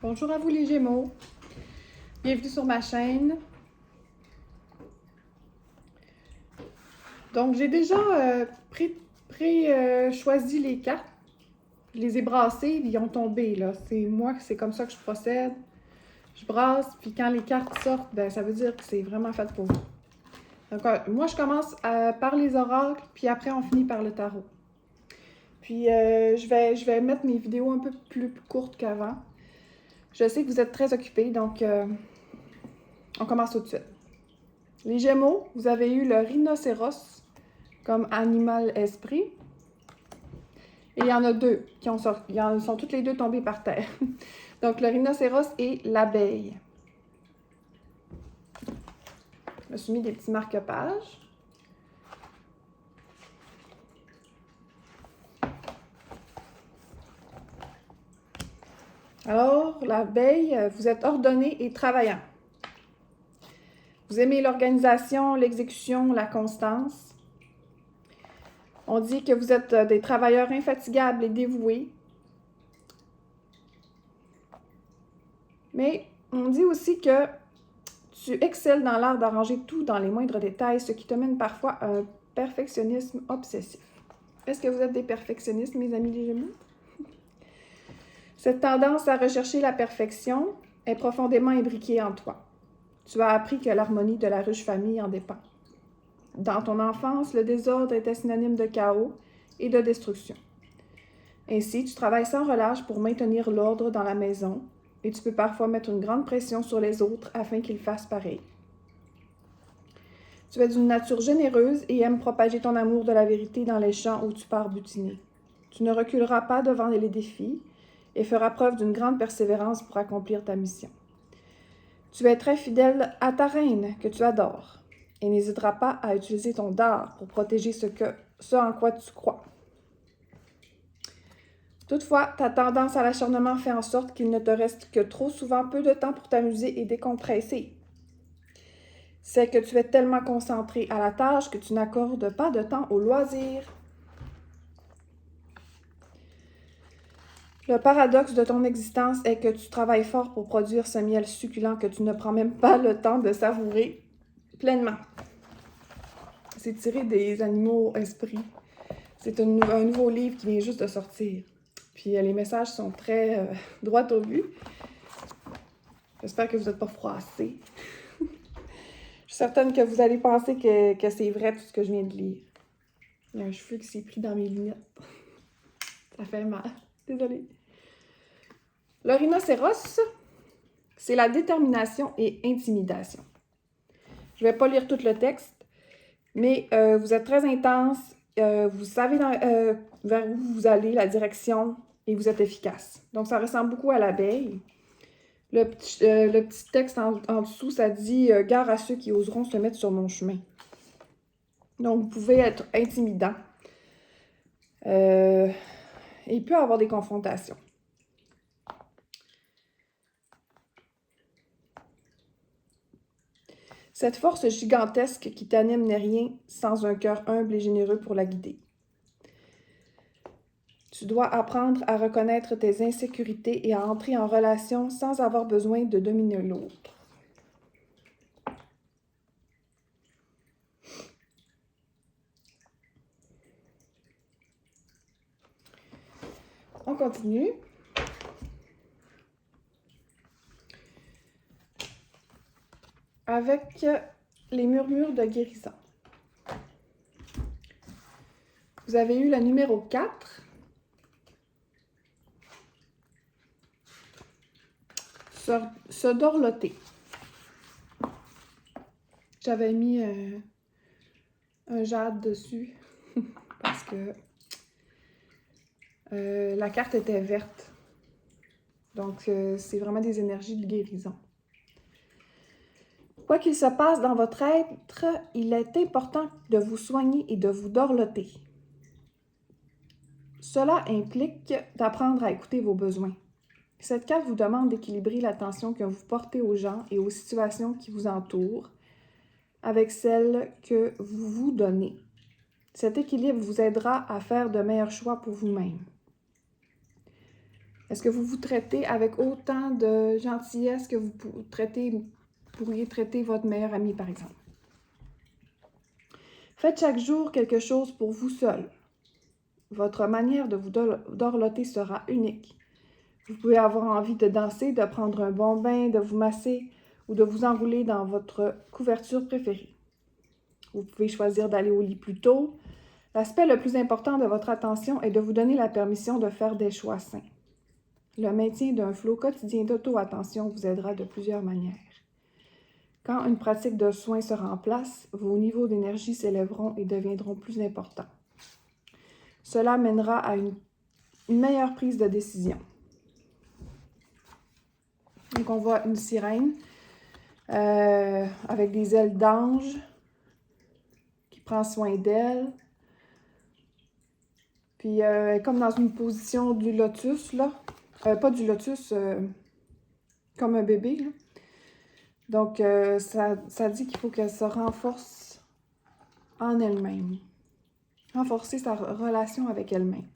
Bonjour à vous les Gémeaux, bienvenue sur ma chaîne. Donc j'ai déjà choisi les cartes, je les ai brassées, ils ont tombé là. C'est comme ça que je procède. Je brasse, puis quand les cartes sortent, ben, ça veut dire que c'est vraiment fait pour vous. Donc moi je commence par les oracles, puis après on finit par le tarot. Puis je vais mettre mes vidéos un peu plus courtes qu'avant. Je sais que vous êtes très occupés, donc on commence tout de suite. Les Gémeaux, vous avez eu le rhinocéros comme animal esprit. Et il y en a deux qui ont sorti. Ils sont toutes les deux tombées par terre. Donc le rhinocéros et l'abeille. Je me suis mis des petits marque-pages. Alors, l'abeille, vous êtes ordonné et travaillant. Vous aimez l'organisation, l'exécution, la constance. On dit que vous êtes des travailleurs infatigables et dévoués. Mais on dit aussi que tu excelles dans l'art d'arranger tout dans les moindres détails, ce qui te mène parfois à un perfectionnisme obsessif. Est-ce que vous êtes des perfectionnistes, mes amis les Gémeaux? Cette tendance à rechercher la perfection est profondément imbriquée en toi. Tu as appris que l'harmonie de la riche famille en dépend. Dans ton enfance, le désordre était synonyme de chaos et de destruction. Ainsi, tu travailles sans relâche pour maintenir l'ordre dans la maison et tu peux parfois mettre une grande pression sur les autres afin qu'ils fassent pareil. Tu es d'une nature généreuse et aimes propager ton amour de la vérité dans les champs où tu pars butiner. Tu ne reculeras pas devant les défis et feras preuve d'une grande persévérance pour accomplir ta mission. Tu es très fidèle à ta reine que tu adores et n'hésiteras pas à utiliser ton dard pour protéger ce en quoi tu crois. Toutefois, ta tendance à l'acharnement fait en sorte qu'il ne te reste que trop souvent peu de temps pour t'amuser et décompresser. C'est que tu es tellement concentré à la tâche que tu n'accordes pas de temps au loisir. Le paradoxe de ton existence est que tu travailles fort pour produire ce miel succulent que tu ne prends même pas le temps de savourer pleinement. C'est tiré des Animaux Esprits. C'est un nouveau livre qui vient juste de sortir. Puis les messages sont très droit au but. J'espère que vous n'êtes pas froissés. Je suis certaine que vous allez penser que c'est vrai tout ce que je viens de lire. Il y a un cheveu qui s'est pris dans mes lunettes. Ça fait mal. Désolée. Le rhinocéros, c'est la détermination et intimidation. Je ne vais pas lire tout le texte, mais vous êtes très intense, vous savez vers où vous allez, la direction, et vous êtes efficace. Donc, ça ressemble beaucoup à l'abeille. Le petit texte en dessous, ça dit « Gare à ceux qui oseront se mettre sur mon chemin ». Donc, vous pouvez être intimidant. Il peut y avoir des confrontations. Cette force gigantesque qui t'anime n'est rien sans un cœur humble et généreux pour la guider. Tu dois apprendre à reconnaître tes insécurités et à entrer en relation sans avoir besoin de dominer l'autre. On continue. Avec les murmures de guérison. Vous avez eu le numéro 4. Se dorloter. J'avais mis un jade dessus parce que la carte était verte. Donc, c'est vraiment des énergies de guérison. Quoi qu'il se passe dans votre être, il est important de vous soigner et de vous dorloter. Cela implique d'apprendre à écouter vos besoins. Cette carte vous demande d'équilibrer l'attention que vous portez aux gens et aux situations qui vous entourent avec celle que vous vous donnez. Cet équilibre vous aidera à faire de meilleurs choix pour vous-même. Est-ce que vous vous traitez avec autant de gentillesse que vous pourriez traiter votre meilleur ami, par exemple? Faites chaque jour quelque chose pour vous seul. Votre manière de vous dorloter sera unique. Vous pouvez avoir envie de danser, de prendre un bon bain, de vous masser ou de vous enrouler dans votre couverture préférée. Vous pouvez choisir d'aller au lit plus tôt. L'aspect le plus important de votre attention est de vous donner la permission de faire des choix sains. Le maintien d'un flot quotidien d'auto-attention vous aidera de plusieurs manières. Quand une pratique de soins sera en place, vos niveaux d'énergie s'élèveront et deviendront plus importants. Cela mènera à une meilleure prise de décision. Donc, on voit une sirène avec des ailes d'ange qui prend soin d'elle. Puis, elle est comme dans une position du lotus, là. Pas du lotus, comme un bébé, là. Donc, ça dit qu'il faut qu'elle se renforce en elle-même. Renforcer sa relation avec elle-même.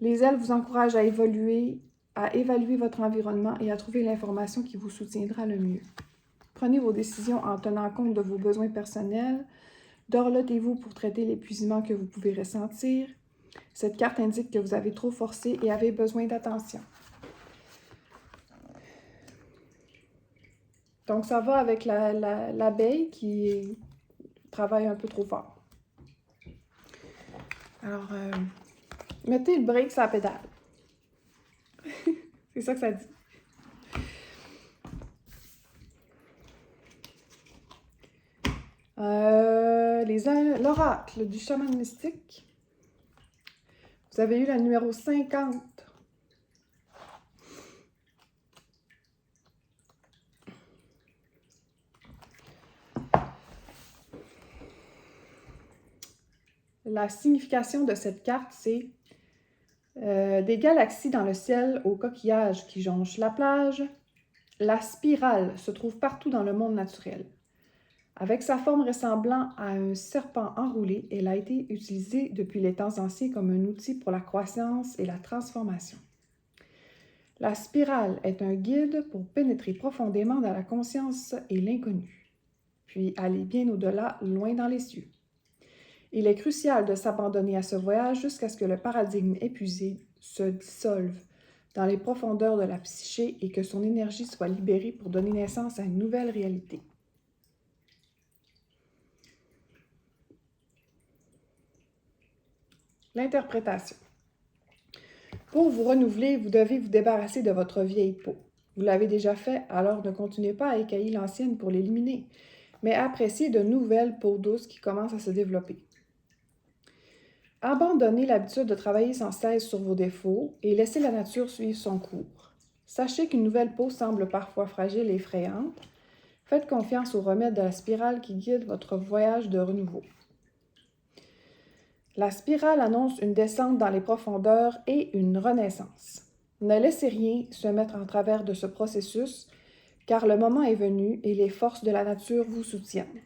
Les ailes vous encouragent à évaluer votre environnement et à trouver l'information qui vous soutiendra le mieux. Prenez vos décisions en tenant compte de vos besoins personnels. Dorlotez-vous pour traiter l'épuisement que vous pouvez ressentir. Cette carte indique que vous avez trop forcé et avez besoin d'attention. Donc, ça va avec l'abeille qui travaille un peu trop fort. Alors, mettez le break sur la pédale. C'est ça que ça dit. L'oracle du chaman mystique. Vous avez eu la numéro 50. La signification de cette carte, c'est des galaxies dans le ciel aux coquillages qui jonchent la plage. La spirale se trouve partout dans le monde naturel. Avec sa forme ressemblant à un serpent enroulé, elle a été utilisée depuis les temps anciens comme un outil pour la croissance et la transformation. La spirale est un guide pour pénétrer profondément dans la conscience et l'inconnu, puis aller bien au-delà, loin dans les cieux. Il est crucial de s'abandonner à ce voyage jusqu'à ce que le paradigme épuisé se dissolve dans les profondeurs de la psyché et que son énergie soit libérée pour donner naissance à une nouvelle réalité. L'interprétation. Pour vous renouveler, vous devez vous débarrasser de votre vieille peau. Vous l'avez déjà fait, alors ne continuez pas à écailler l'ancienne pour l'éliminer, mais appréciez de nouvelles peaux douces qui commencent à se développer. Abandonnez l'habitude de travailler sans cesse sur vos défauts et laissez la nature suivre son cours. Sachez qu'une nouvelle peau semble parfois fragile et effrayante. Faites confiance au remède de la spirale qui guide votre voyage de renouveau. La spirale annonce une descente dans les profondeurs et une renaissance. Ne laissez rien se mettre en travers de ce processus, car le moment est venu et les forces de la nature vous soutiennent.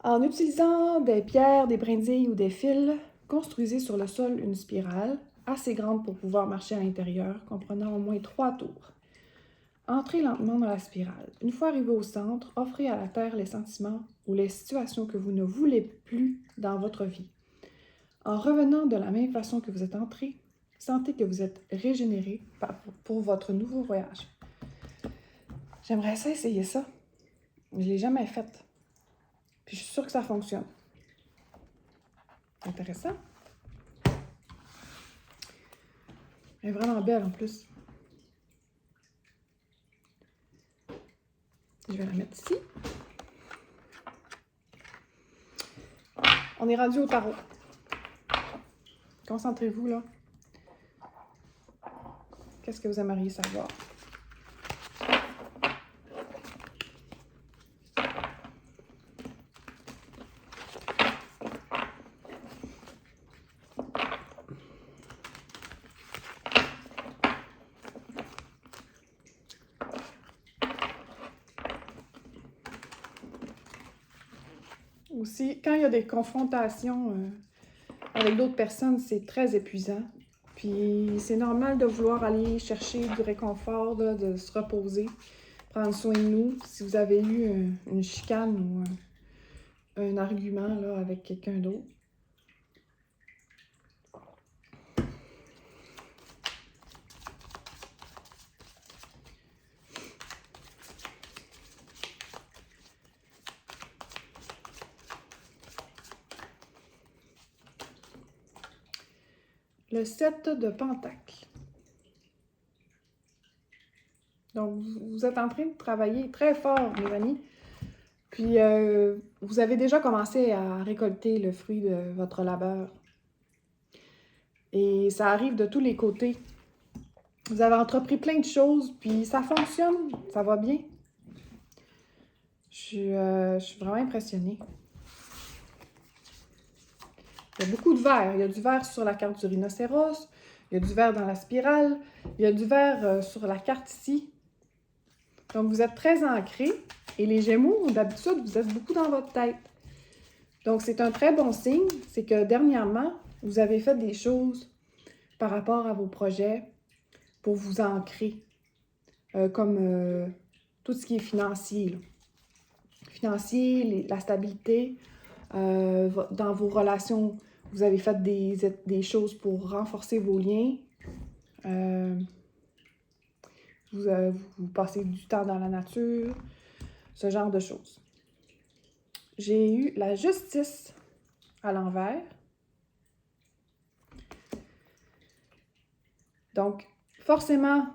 En utilisant des pierres, des brindilles ou des fils, construisez sur le sol une spirale assez grande pour pouvoir marcher à l'intérieur, comprenant au moins 3 tours. Entrez lentement dans la spirale. Une fois arrivé au centre, offrez à la Terre les sentiments ou les situations que vous ne voulez plus dans votre vie. En revenant de la même façon que vous êtes entré, sentez que vous êtes régénéré pour votre nouveau voyage. J'aimerais ça essayer ça. Je ne l'ai jamais fait. Puis je suis sûre que ça fonctionne. Intéressant. Elle est vraiment belle en plus. Je vais la mettre ici. On est rendu au tarot. Concentrez-vous là. Qu'est-ce que vous aimeriez savoir? Aussi, quand il y a des confrontations avec d'autres personnes, c'est très épuisant. Puis c'est normal de vouloir aller chercher du réconfort, là, de se reposer, prendre soin de nous. Si vous avez eu une chicane ou un argument là, avec quelqu'un d'autre. Le 7 de Pentacle. Donc, vous êtes en train de travailler très fort, mes amis. Puis, vous avez déjà commencé à récolter le fruit de votre labeur. Et ça arrive de tous les côtés. Vous avez entrepris plein de choses, puis ça fonctionne, ça va bien. Je suis vraiment impressionnée. Il y a beaucoup de vert. Il y a du vert sur la carte du rhinocéros. Il y a du vert dans la spirale. Il y a du vert sur la carte ici. Donc, vous êtes très ancrés. Et les Gémeaux, d'habitude, vous êtes beaucoup dans votre tête. Donc, c'est un très bon signe. C'est que dernièrement, vous avez fait des choses par rapport à vos projets pour vous ancrer. Comme tout ce qui est financier. Là. Financier, la stabilité. Dans vos relations, vous avez fait des choses pour renforcer vos liens. Vous passez du temps dans la nature, ce genre de choses. J'ai eu la justice à l'envers. Donc, forcément,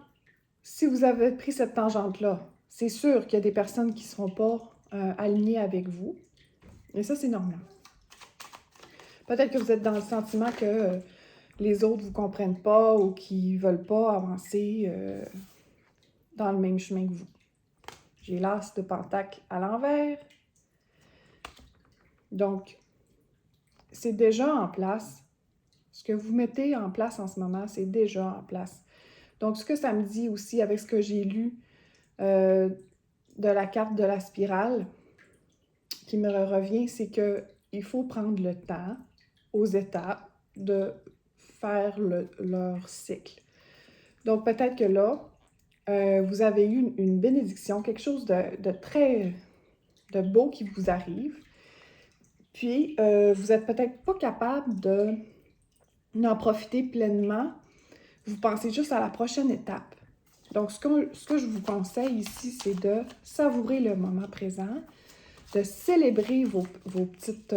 si vous avez pris cette tangente-là, c'est sûr qu'il y a des personnes qui ne seront pas alignées avec vous. Et ça, c'est normal. Peut-être que vous êtes dans le sentiment que les autres ne vous comprennent pas ou qu'ils ne veulent pas avancer dans le même chemin que vous. J'ai l'as de Pentacle à l'envers. Donc, c'est déjà en place. Ce que vous mettez en place en ce moment, c'est déjà en place. Donc, ce que ça me dit aussi avec ce que j'ai lu de la carte de la spirale, qui me revient, c'est qu'il faut prendre le temps aux étapes de faire leur cycle. Donc, peut-être que là, vous avez eu une bénédiction, quelque chose de très beau qui vous arrive. Puis, vous n'êtes peut-être pas capable d'en profiter pleinement. Vous pensez juste à la prochaine étape. Donc, ce que je vous conseille ici, c'est de savourer le moment présent, de célébrer vos petites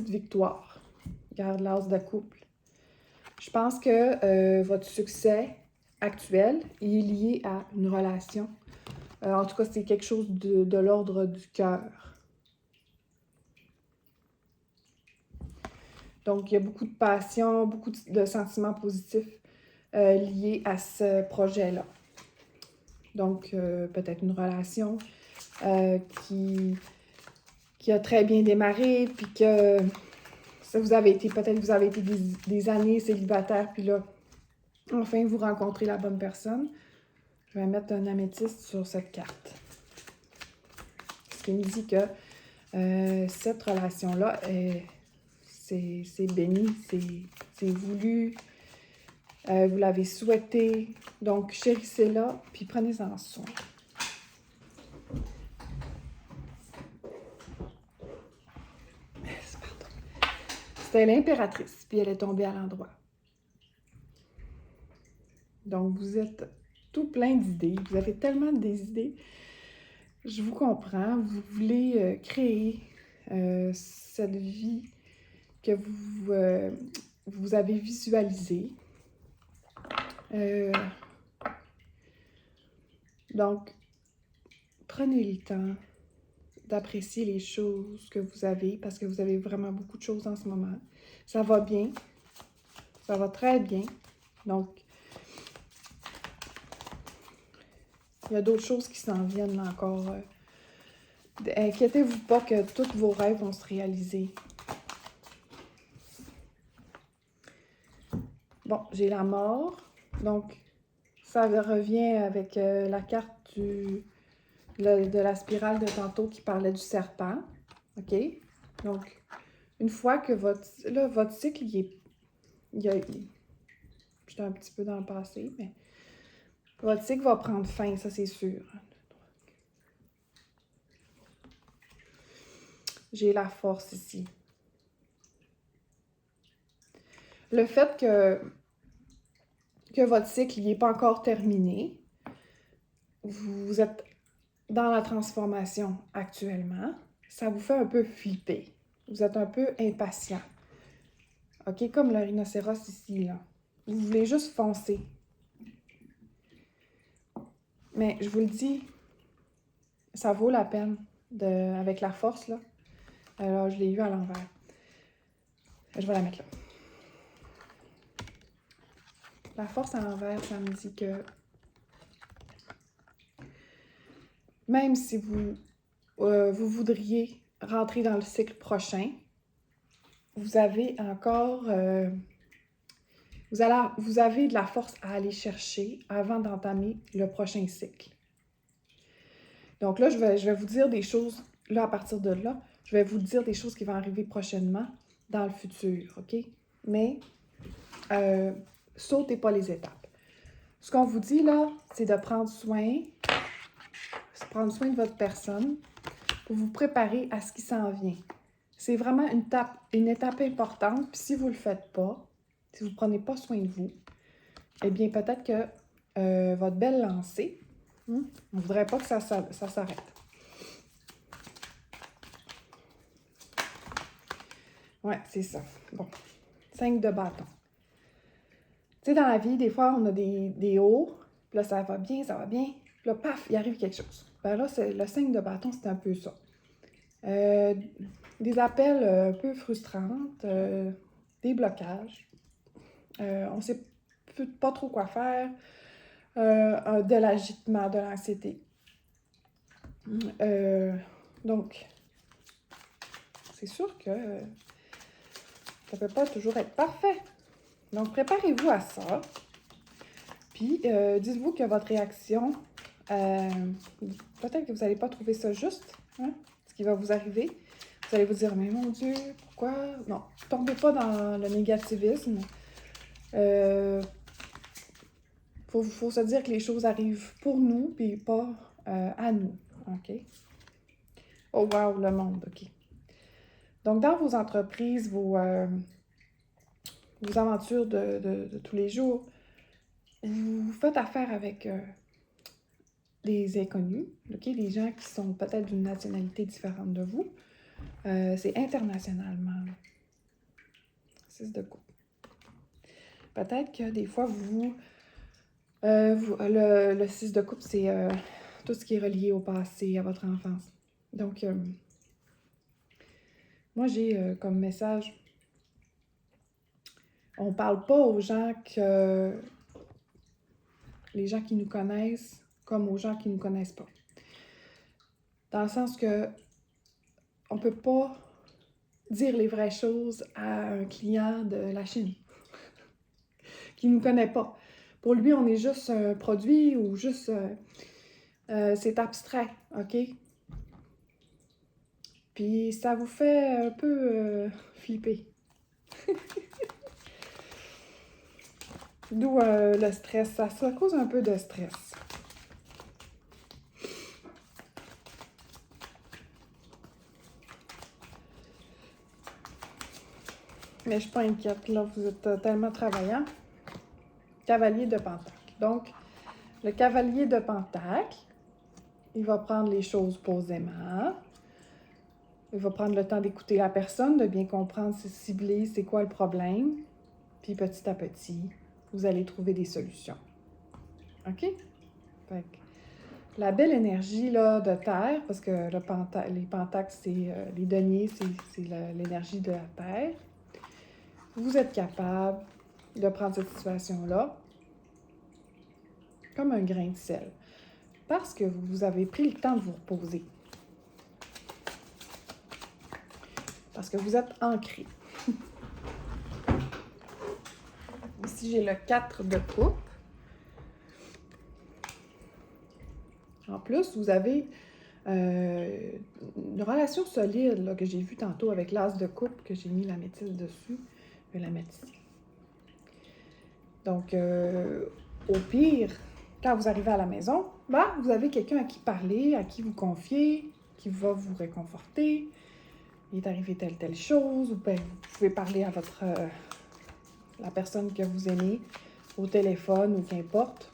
victoires. Regarde l'as de couple. Je pense que votre succès actuel est lié à une relation. En tout cas, c'est quelque chose de l'ordre du cœur. Donc, il y a beaucoup de passion, beaucoup de sentiments positifs liés à ce projet-là. Donc, peut-être une relation qui a très bien démarré, puis que vous avez été des années célibataire, puis là, enfin, vous rencontrez la bonne personne. Je vais mettre un améthyste sur cette carte. Ce qui me dit que cette relation-là, c'est béni, c'est voulu, vous l'avez souhaité. Donc, chérissez-la, puis prenez-en soin. C'était l'impératrice, puis elle est tombée à l'endroit. Donc, vous êtes tout plein d'idées. Vous avez tellement des idées. Je vous comprends. Vous voulez créer cette vie que vous avez visualisée. Donc, prenez le temps d'apprécier les choses que vous avez parce que vous avez vraiment beaucoup de choses en ce moment. Ça va bien. Ça va très bien. Donc, il y a d'autres choses qui s'en viennent là encore. Inquiétez-vous pas que tous vos rêves vont se réaliser. Bon, j'ai la mort. Donc, ça revient avec la carte de la spirale de tantôt qui parlait du serpent. OK? Donc, une fois que votre cycle J'étais un petit peu dans le passé, mais votre cycle va prendre fin, ça c'est sûr. J'ai la force ici. Le fait que votre cycle n'est pas encore terminé, vous êtes dans la transformation actuellement, ça vous fait un peu flipper. Vous êtes un peu impatient. OK, comme le rhinocéros ici, là. Vous voulez juste foncer. Mais je vous le dis, ça vaut la peine avec la force, là. Alors, je l'ai eu à l'envers. Je vais la mettre là. La force à l'envers, ça me dit que même si vous voudriez rentrer dans le cycle prochain, vous avez encore... vous avez de la force à aller chercher avant d'entamer le prochain cycle. Donc là, je vais vous dire des choses, là, à partir de là, je vais vous dire des choses qui vont arriver prochainement dans le futur, OK? Mais sautez pas les étapes. Ce qu'on vous dit, là, c'est de prendre soin de votre personne pour vous préparer à ce qui s'en vient. C'est vraiment une étape importante, puis si vous ne le faites pas, si vous ne prenez pas soin de vous, eh bien, peut-être que votre belle lancée, on ne voudrait pas que ça s'arrête. Ouais, c'est ça. Bon. 5 de bâton. Tu sais, dans la vie, des fois, on a des hauts, puis là, ça va bien, puis là, paf, il arrive quelque chose. Ben là, le 5 de bâton, c'est un peu ça. Des appels un peu frustrantes, des blocages. On ne sait pas trop quoi faire, de l'agitement, de l'anxiété. Donc, c'est sûr que ça ne peut pas toujours être parfait. Donc, préparez-vous à ça. Puis, dites-vous que votre réaction, peut-être que vous n'allez pas trouver ça juste, hein, ce qui va vous arriver. Vous allez vous dire, mais mon Dieu, pourquoi? Non, tombez pas dans le négativisme. Faut se dire que les choses arrivent pour nous, puis pas à nous, OK? Oh wow, le monde, OK. Donc, dans vos entreprises, vos aventures de tous les jours, vous faites affaire avec des inconnus, OK? Des gens qui sont peut-être d'une nationalité différente de vous. C'est internationalement. 6 de coupe. Peut-être que des fois, le 6 de coupe, c'est tout ce qui est relié au passé, à votre enfance. Donc, moi, j'ai comme message, on parle pas aux gens les gens qui nous connaissent comme aux gens qui ne nous connaissent pas. Dans le sens que on peut pas dire les vraies choses à un client de la Chine qui ne nous connaît pas. Pour lui, on est juste un produit ou juste... c'est abstrait, OK? Puis ça vous fait un peu flipper. D'où le stress. Ça cause un peu de stress. Mais je ne suis pas inquiète, là, vous êtes tellement travaillant. Cavalier de Pentacle. Donc, le cavalier de Pentacle, il va prendre les choses posément. Il va prendre le temps d'écouter la personne, de bien comprendre, cibler, c'est quoi le problème. Puis petit à petit, vous allez trouver des solutions. OK? Fait que la belle énergie là, de terre, parce que les pentacles, c'est les deniers, c'est l'énergie de la terre. Vous êtes capable de prendre cette situation-là comme un grain de sel. Parce que vous avez pris le temps de vous reposer. Parce que vous êtes ancré. Ici, j'ai le 4 de coupe. En plus, vous avez une relation solide là, que j'ai vue tantôt avec l'as de coupe, que j'ai mis la métisse dessus. Je vais la mettre ici. Donc, au pire, quand vous arrivez à la maison, vous avez quelqu'un à qui parler, à qui vous confier, qui va vous réconforter. Il est arrivé telle chose, ou bien vous pouvez parler à la personne que vous aimez au téléphone ou qu'importe,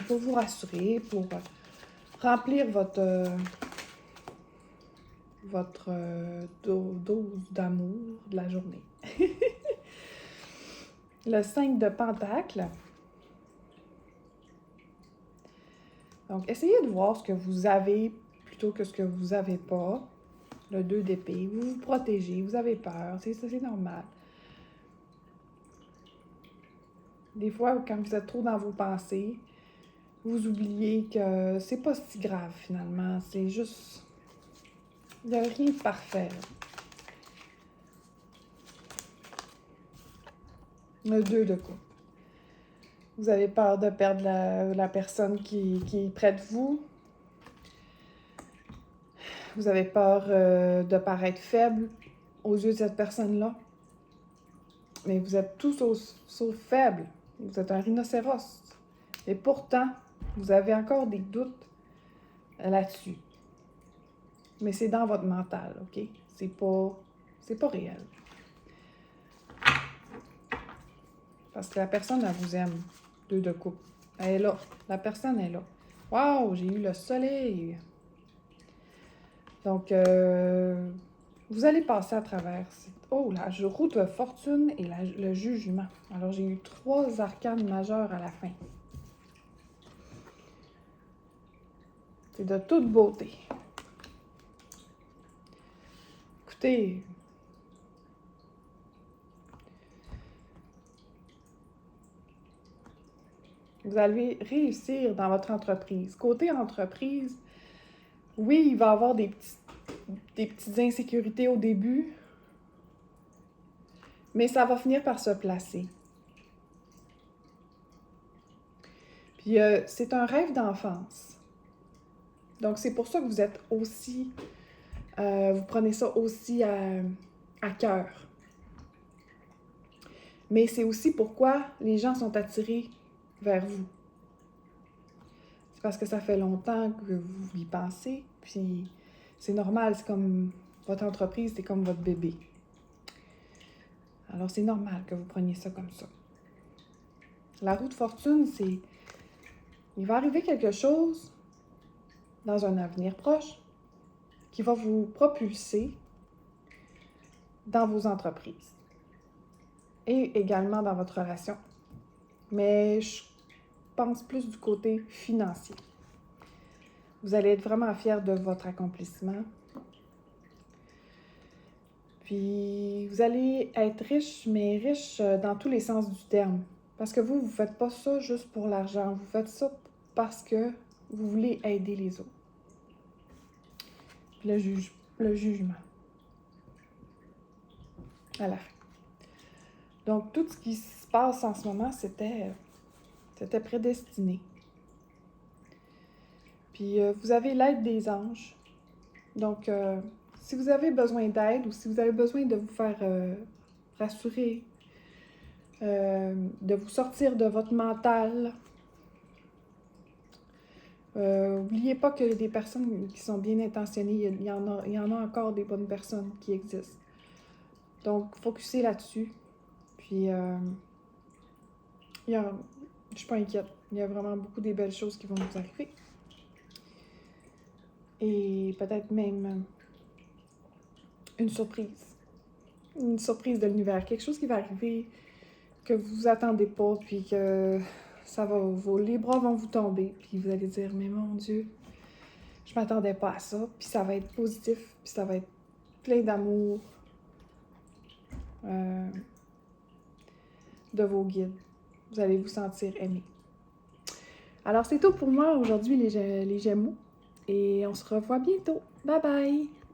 pour vous rassurer, pour remplir votre dose d'amour de la journée. Le 5 de Pentacle. Donc, essayez de voir ce que vous avez plutôt que ce que vous n'avez pas. Le 2 d'épée. Vous vous protégez, vous avez peur. C'est normal. Des fois, quand vous êtes trop dans vos pensées, vous oubliez que c'est pas si grave finalement. C'est juste... Il n'y a rien de parfait. Le 2 de coupe. Vous avez peur de perdre la personne qui est près de vous. Vous avez peur de paraître faible aux yeux de cette personne-là. Mais vous êtes tous sauf faible. Vous êtes un rhinocéros. Et pourtant, vous avez encore des doutes là-dessus. Mais c'est dans votre mental, OK? C'est pas réel. Parce que la personne, elle vous aime. 2 de coupe. Elle est là. La personne est là. Wow, j'ai eu le soleil. Donc, vous allez passer à travers. Oh, la roue de fortune et le jugement. Alors, j'ai eu 3 arcanes majeures à la fin. C'est de toute beauté. Écoutez, vous allez réussir dans votre entreprise. Côté entreprise, oui, il va y avoir des petites insécurités au début, mais ça va finir par se placer. Puis, c'est un rêve d'enfance. Donc, c'est pour ça que vous êtes aussi... vous prenez ça aussi à cœur. Mais c'est aussi pourquoi les gens sont attirés vers vous. C'est parce que ça fait longtemps que vous y pensez, puis c'est normal, c'est comme votre entreprise, c'est comme votre bébé. Alors c'est normal que vous preniez ça comme ça. La roue de fortune, c'est... Il va arriver quelque chose dans un avenir proche qui va vous propulser dans vos entreprises et également dans votre relation. Mais je pense plus du côté financier. Vous allez être vraiment fiers de votre accomplissement. Puis, vous allez être riche, mais riche dans tous les sens du terme. Parce que vous ne faites pas ça juste pour l'argent. Vous faites ça parce que vous voulez aider les autres. Puis le jugement. À la fin. Donc, tout ce qui se passe en ce moment, c'était prédestiné. Puis, vous avez l'aide des anges. Donc, si vous avez besoin d'aide ou si vous avez besoin de vous faire rassurer, de vous sortir de votre mental, n'oubliez pas que des personnes qui sont bien intentionnées, il y en a encore des bonnes personnes qui existent. Donc, focussez là-dessus. Puis, je ne suis pas inquiète. Il y a vraiment beaucoup de belles choses qui vont vous arriver. Et peut-être même une surprise. Une surprise de l'univers. Quelque chose qui va arriver que vous vous attendez pas, puis que les bras vont vous tomber, puis vous allez dire, mais mon Dieu, je m'attendais pas à ça, puis ça va être positif, puis ça va être plein d'amour de vos guides. Vous allez vous sentir aimé. Alors, c'est tout pour moi aujourd'hui, les Gémeaux, et on se revoit bientôt. Bye bye!